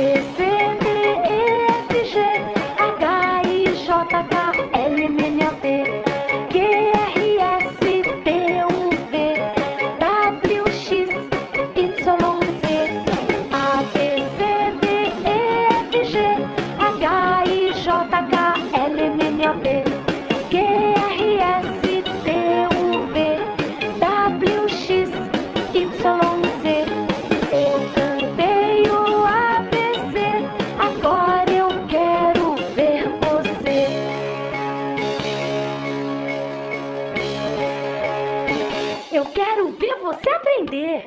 B, C, D, E, F, G, H, I, J, K, L, M, N, O, P, Q, R, S, T, U, V, W, X, Y, Z, A, B, C, D, E, F, G, H, I, J, K, L, M, N, O, P, Q, R, S, T, U, V, W, X, Y, Z. Eu cantei o ABC, agora eu quero ver você. Eu quero ver você aprender.